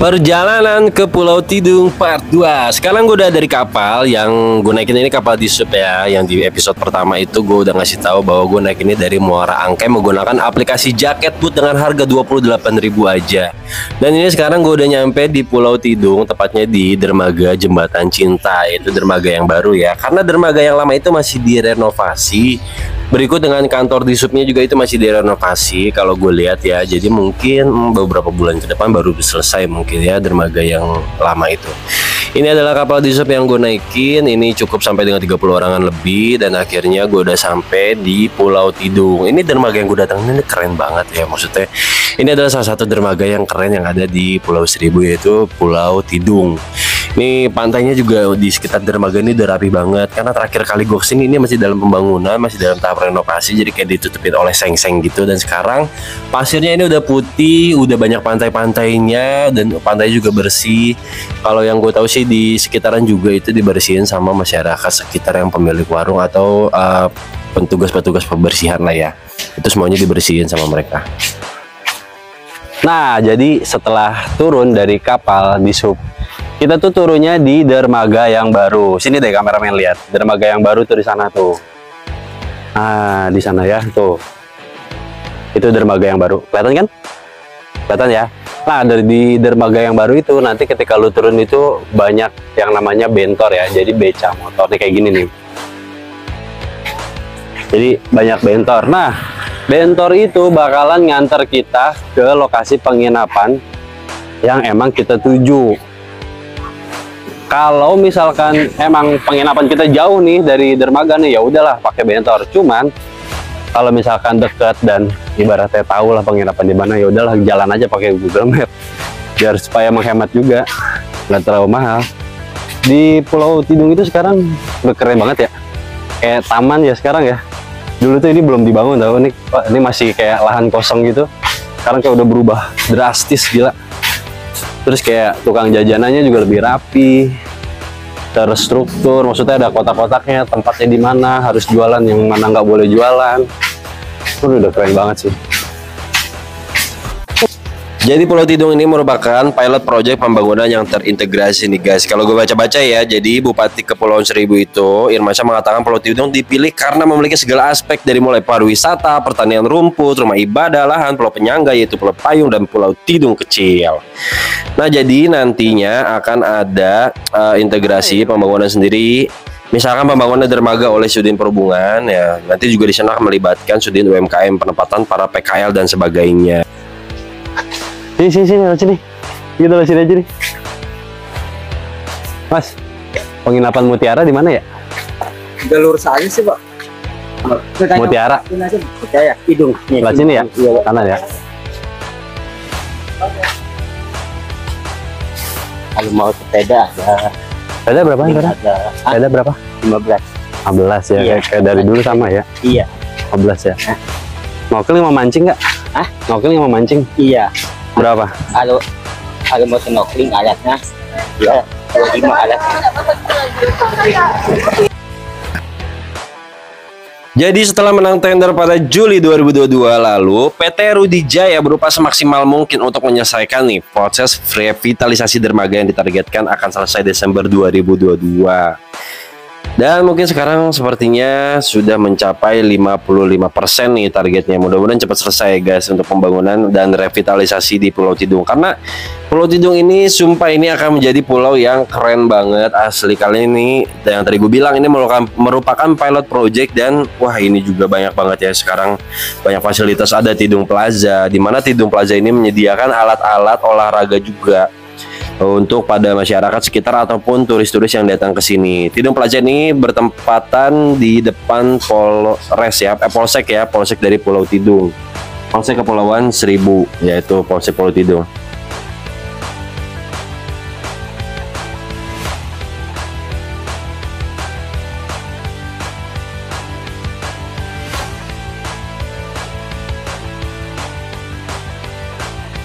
Perjalanan ke Pulau Tidung Part 2. Sekarang gue udah dari kapal yang gue naikin ini kapal di sub ya. Yang di episode pertama itu gue udah ngasih tahu bahwa gue naik ini dari Muara Angke menggunakan aplikasi Jaket Boot dengan harga 28.000 aja. Dan ini sekarang gue udah nyampe di Pulau Tidung, tepatnya di dermaga Jembatan Cinta. Itu dermaga yang baru ya. Karena dermaga yang lama itu masih direnovasi. Berikut dengan kantor di subnya juga itu masih direnovasi kalau gue lihat ya. Jadi mungkin beberapa bulan ke depan baru selesai mungkin ya dermaga yang lama itu. Ini adalah kapal di sub yang gue naikin. Ini cukup sampai dengan 30 orangan lebih. Dan akhirnya gue udah sampai di Pulau Tidung. Ini dermaga yang gue datangin ini keren banget ya. Maksudnya ini adalah salah satu dermaga yang keren yang ada di Pulau Seribu, yaitu Pulau Tidung. Ini pantainya juga di sekitar dermaga ini udah rapi banget. Karena terakhir kali gue kesini ini masih dalam pembangunan, masih dalam tahap renovasi. Jadi kayak ditutupin oleh seng-seng gitu. Dan sekarang pasirnya ini udah putih, udah banyak pantai-pantainya, dan pantai juga bersih. Kalau yang gue tahu sih di sekitaran juga itu dibersihin sama masyarakat sekitar yang pemilik warung atau petugas-petugas pembersihan lah ya. Itu semuanya dibersihin sama mereka. Nah, jadi setelah turun dari kapal di sub, kita tuh turunnya di dermaga yang baru. Sini deh kameramen lihat. Dermaga yang baru tuh di sana tuh. Nah, di sana ya tuh. Itu dermaga yang baru. Kelihatan kan? Kelihatan ya? Nah, di dermaga yang baru itu nanti ketika lu turun itu banyak yang namanya bentor ya. Jadi beca motor nih kayak gini nih. Jadi banyak bentor. Nah, bentor itu bakalan nganter kita ke lokasi penginapan yang emang kita tuju. Kalau misalkan emang penginapan kita jauh nih dari dermaga nih, ya udahlah pakai bentor. Cuman kalau misalkan deket dan ibaratnya tahu lah penginapan di mana, ya udahlah jalan aja pakai Google Map biar supaya menghemat juga, nggak terlalu mahal. Di Pulau Tidung itu sekarang udah keren banget ya, kayak taman ya sekarang ya. Dulu tuh ini belum dibangun tau, ini masih kayak lahan kosong gitu. Sekarang kayak udah berubah drastis gila. Terus kayak tukang jajanannya juga lebih rapi, terstruktur. Maksudnya ada kotak-kotaknya, tempatnya di mana harus jualan, yang mana nggak boleh jualan. Udah keren banget sih. Jadi Pulau Tidung ini merupakan pilot project pembangunan yang terintegrasi nih guys. Kalau gue baca-baca ya, jadi Bupati Kepulauan Seribu itu Irmansyah mengatakan Pulau Tidung dipilih karena memiliki segala aspek dari mulai pariwisata, pertanian rumput, rumah ibadah, lahan, pulau penyangga yaitu Pulau Payung dan Pulau Tidung kecil. Nah, jadi nantinya akan ada integrasi pembangunan sendiri. Misalkan pembangunan dermaga oleh Sudin Perhubungan ya, nanti juga di sana akan melibatkan Sudin UMKM, penempatan para PKL dan sebagainya. Sini. Gitu loh, sini aja nih. Mas, penginapan Mutiara di mana ya? Jalur saya sih, Pak. Mutiara. Ya, Tidung. Sebelah sini ya? Kanan ya? Kalau mau sepeda ada. Sepeda berapa? Sepeda berapa? 15. 15 ya, Iya. kayak dari dulu sama ya? Iya. 15 ya? Snorkeling mau mancing nggak? Hah? Snorkeling mau mancing? Iya. Berapa? Kalau mau snorkeling alatnya ya 25 alatnya. Jadi setelah menang tender pada Juli 2022 lalu, PT Rudi Jaya berusaha semaksimal mungkin untuk menyelesaikan nih proses revitalisasi dermaga yang ditargetkan akan selesai Desember 2022. Dan mungkin sekarang sepertinya sudah mencapai 55% nih targetnya. Mudah-mudahan cepat selesai guys untuk pembangunan dan revitalisasi di Pulau Tidung. Karena Pulau Tidung ini sumpah ini akan menjadi pulau yang keren banget asli. Kali ini yang tadi gue bilang ini merupakan pilot project. Dan wah ini juga banyak banget ya sekarang. Banyak fasilitas, ada Tidung Plaza, di mana Tidung Plaza ini menyediakan alat-alat olahraga juga untuk pada masyarakat sekitar ataupun turis-turis yang datang ke sini. Tidung Plaza ini bertempatan di depan Polsek dari Pulau Tidung. Polsek Kepulauan Seribu, yaitu Polsek Pulau Tidung.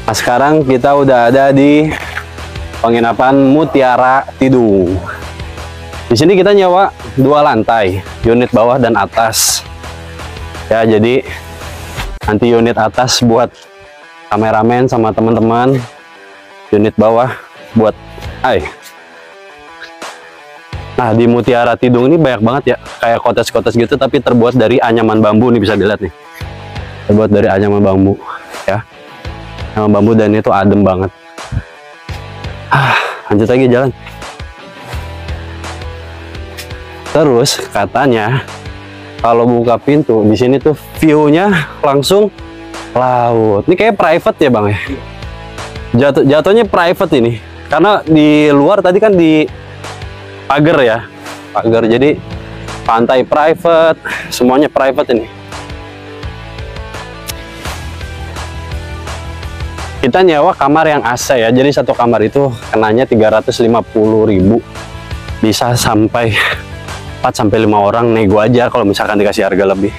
Nah, sekarang kita udah ada di penginapan Mutiara Tidung. Di sini kita nyewa 2 lantai, unit bawah dan atas. Ya, jadi nanti unit atas buat kameramen sama teman-teman. unit bawah buat Nah, di Mutiara Tidung ini banyak banget ya, kayak cottage-cottage gitu, tapi terbuat dari anyaman bambu nih, bisa dilihat nih. Terbuat dari anyaman bambu, ya. Anyaman bambu, dan itu adem banget. Lanjut lagi jalan. Terus katanya kalau buka pintu di sini tuh view-nya langsung laut. Ini kayak private ya bang ya? Jatuhnya private ini, karena di luar tadi kan di pagar ya, pagar, jadi pantai private, semuanya private ini. Kita nyewa kamar yang AC ya, jadi satu kamar itu kenanya 350.000, bisa sampai 4-5 orang, nego aja kalau misalkan dikasih harga lebih.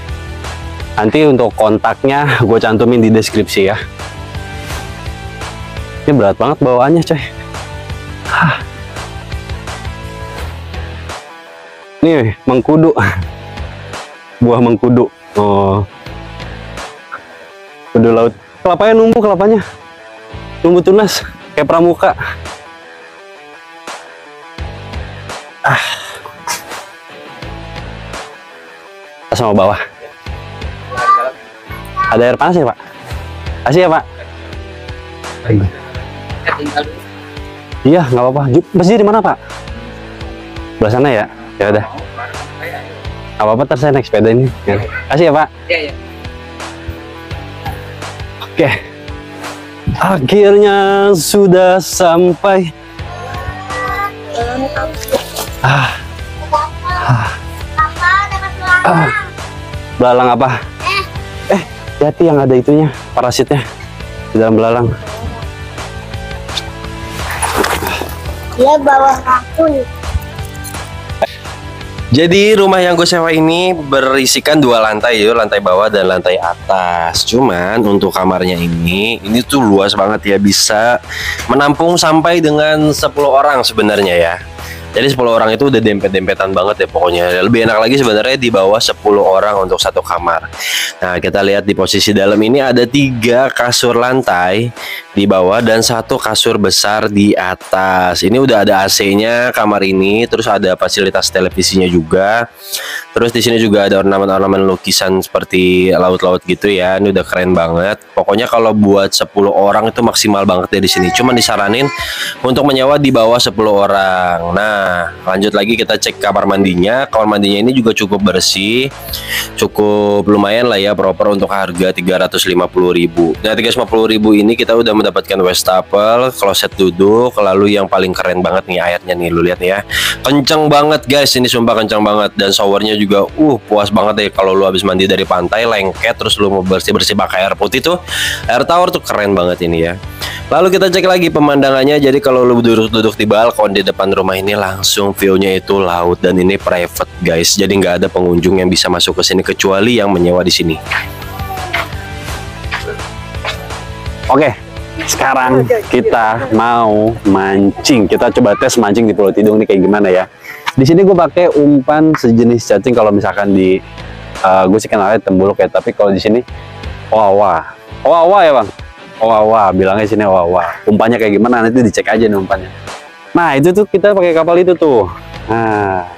Nanti untuk kontaknya gue cantumin di deskripsi ya. Ini berat banget bawaannya coy. Nih mengkudu, buah mengkudu. Oh, kudu laut. Kelapanya numbuh, kelapanya tumbuh tunas kayak pramuka. Sama bawah. Ada air panas ya pak? Kasih ya pak. Iya nggak apa-apa. Masjid di mana pak? Belah sana ya. Ya udah. Nggak apa-apa, terus saya naik sepeda ini. Ya. Kasih ya pak. Iya. Oke. Akhirnya sudah sampai. Belalang apa? Hati-hati yang ada itunya, parasitnya di dalam belalang. Dia bawa racun. Jadi rumah yang gue sewa ini berisikan 2 lantai ya, lantai bawah dan lantai atas. Cuman untuk kamarnya ini tuh luas banget ya, bisa menampung sampai dengan 10 orang sebenarnya ya. Jadi 10 orang itu udah dempet-dempetan banget ya pokoknya. Lebih enak lagi sebenarnya di bawah 10 orang untuk satu kamar. Nah kita lihat di posisi dalam ini ada 3 kasur lantai di bawah dan 1 kasur besar di atas. Ini udah ada AC-nya kamar ini, terus ada fasilitas televisinya juga. Terus di sini juga ada ornamen-ornamen lukisan seperti laut-laut gitu ya. Ini udah keren banget. Pokoknya kalau buat 10 orang itu maksimal banget ya di sini. Cuman disaranin untuk menyewa di bawah 10 orang. Nah, lanjut lagi kita cek kamar mandinya. Kamar mandinya ini juga cukup bersih, cukup lumayan lah ya, proper untuk harga 350.000. Nah 350.000 ini kita udah mendapatkan wastafel, kloset duduk, lalu yang paling keren banget nih airnya nih, lu lihat ya, kenceng banget guys, ini sumpah kenceng banget. Dan showernya juga puas banget ya, kalau lu habis mandi dari pantai lengket terus lu mau bersih-bersih pakai air putih tuh, air tawar tuh keren banget ini ya. Lalu kita cek lagi pemandangannya. Jadi kalau lu duduk-duduk di balkon di depan rumah ini langsung view-nya itu laut, dan ini private guys. Jadi nggak ada pengunjung yang bisa masuk ke sini kecuali yang menyewa di sini. Oke, sekarang kita mau mancing. Kita coba tes mancing di Pulau Tidung nih kayak gimana ya. Di sini gue pakai umpan sejenis cacing. Kalau misalkan di gue sih kenalnya tembuluk ya, tapi kalau di sini wawa ya bang. Wawa, bilangnya sini wawa. Umpannya kayak gimana nanti dicek aja nih umpannya. Nah itu tuh kita pakai kapal itu tuh. Nah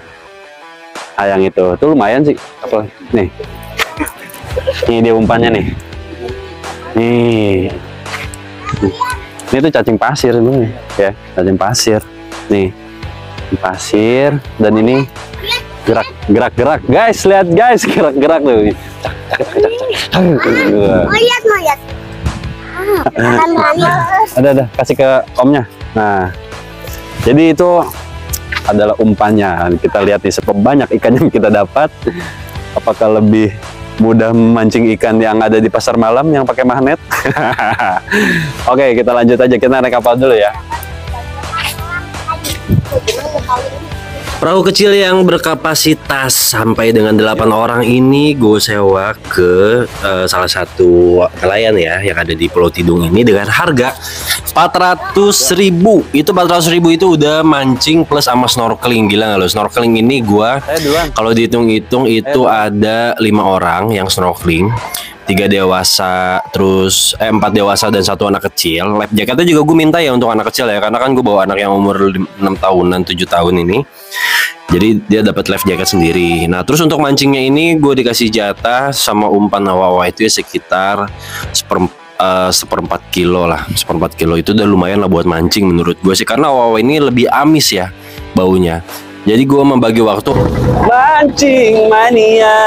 yang itu tuh lumayan sih kapal. Nih dia umpannya nih. Nih ini tuh cacing pasir nih ya, cacing pasir nih, pasir. Dan ini gerak guys, lihat guys, gerak tuh. Lihat. Ada kasih ke omnya. Nah jadi itu adalah umpannya. Kita lihat nih seberapa banyak ikan yang kita dapat. Apakah lebih mudah memancing ikan yang ada di pasar malam yang pakai magnet? Oke, kita lanjut aja, kita naik kapal dulu ya. Perahu kecil yang berkapasitas sampai dengan 8 orang ini gue sewa ke salah satu nelayan ya yang ada di Pulau Tidung ini dengan harga 400.000. Itu 400.000 itu udah mancing plus sama snorkeling. Gila nggak lo? Snorkeling ini gue kalau dihitung-hitung itu ada 5 orang yang snorkeling. 3 dewasa, terus 4 dewasa dan 1 anak kecil. Life jacketnya juga gue minta ya untuk anak kecil ya, karena kan gue bawa anak yang umur 6 tahunan, 7 tahun ini. Jadi dia dapat life jacket sendiri. Nah, terus untuk mancingnya ini gue dikasih jatah sama umpan hawa-hawa itu ya sekitar seperempat kilo lah. Seperempat kilo itu udah lumayan lah buat mancing menurut gue sih, karena hawa-hawa ini lebih amis ya baunya. Jadi gue membagi waktu. Mancing mania,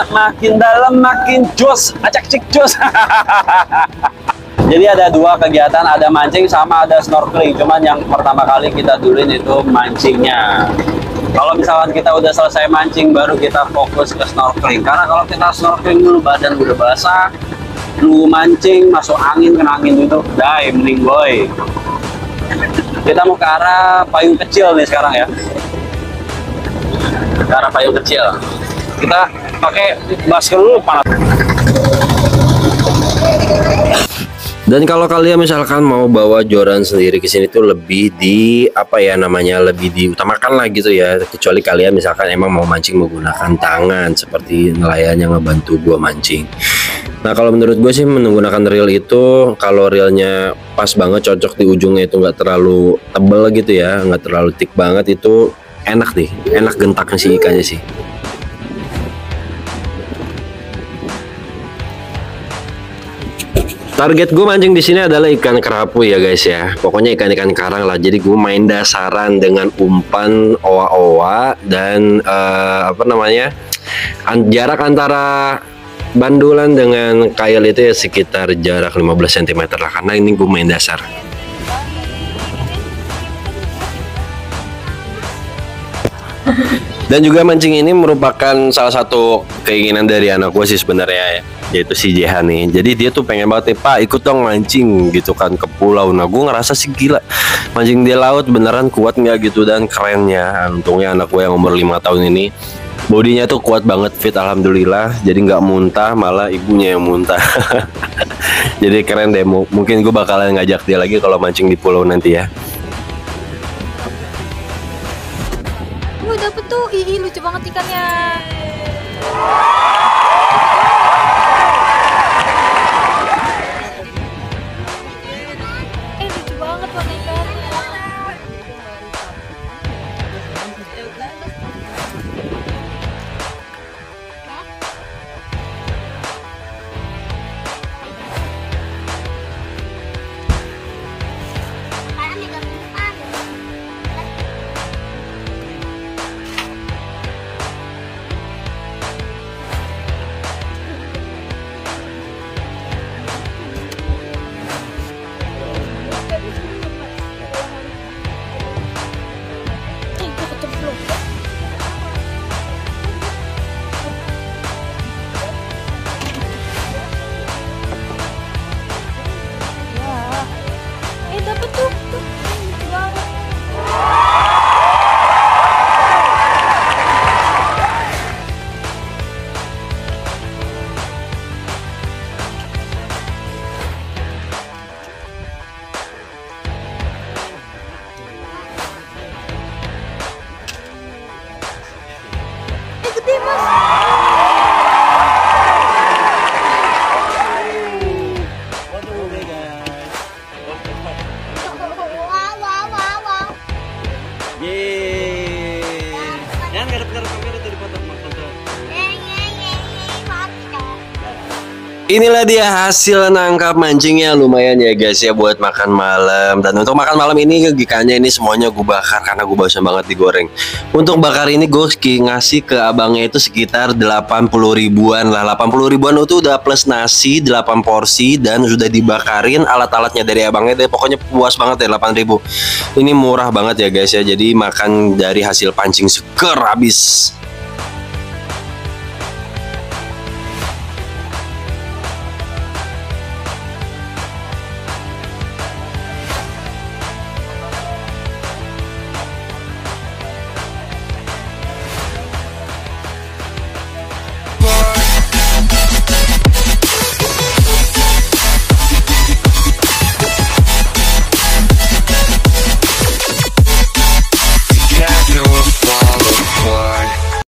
makin dalam makin jos, acak cik jos. Jadi ada 2 kegiatan, ada mancing sama ada snorkeling. Cuman yang pertama kali kita duluin itu mancingnya. Kalau misalkan kita udah selesai mancing, baru kita fokus ke snorkeling. Karena kalau kita snorkeling dulu badan udah basah, lu mancing masuk angin, kena angin itu, mending boy. Kita mau ke arah payung kecil nih sekarang ya. Ke arah payung kecil. Kita pakai masker dulu panas. Dan kalau kalian misalkan mau bawa joran sendiri ke sini tuh lebih di apa ya namanya, lebih diutamakan lah gitu ya. Kecuali kalian misalkan emang mau mancing menggunakan tangan seperti nelayan yang ngebantu gua mancing. Nah, kalau menurut gue sih menggunakan reel itu, kalau reelnya pas banget, cocok di ujungnya itu nggak terlalu tebel gitu ya, nggak terlalu thick banget, itu enak nih, enak gentaknya si ikannya sih. Target gue mancing di sini adalah ikan kerapu ya guys ya. Pokoknya ikan-ikan karang lah. Jadi gue main dasaran dengan umpan owa-owa dan jarak antara bandulan dengan kail itu ya sekitar jarak 15 cm lah, karena ini gue main dasar. Dan juga mancing ini merupakan salah satu keinginan dari anak gue sih sebenarnya ya, yaitu si Jehan nih. Jadi dia tuh pengen banget, Pak ikut dong mancing gitu kan ke pulau. Nah gue ngerasa sih gila, mancing di laut beneran kuat nggak gitu, dan kerennya untungnya anak gue yang umur 5 tahun ini bodinya tuh kuat banget, fit alhamdulillah. Jadi nggak muntah, malah ibunya yang muntah. Jadi keren deh. Mungkin gue bakalan ngajak dia lagi kalau mancing di pulau nanti ya. Dapet tuh, ih lucu banget ikannya. Lucu banget warna ikannya. Dapet tuh, lucu banget. Gede mas. Inilah dia hasil nangkap mancingnya, lumayan ya guys ya buat makan malam. Dan untuk makan malam ini ikannya ini semuanya gue bakar karena gue bosan banget digoreng. Untuk bakar ini gue ngasih ke abangnya itu sekitar 80 ribuan lah. 80 ribuan itu udah plus nasi 8 porsi dan sudah dibakarin alat-alatnya dari abangnya deh. Pokoknya puas banget ya 8 ribu. Ini murah banget ya guys ya. Jadi makan dari hasil pancing seger habis.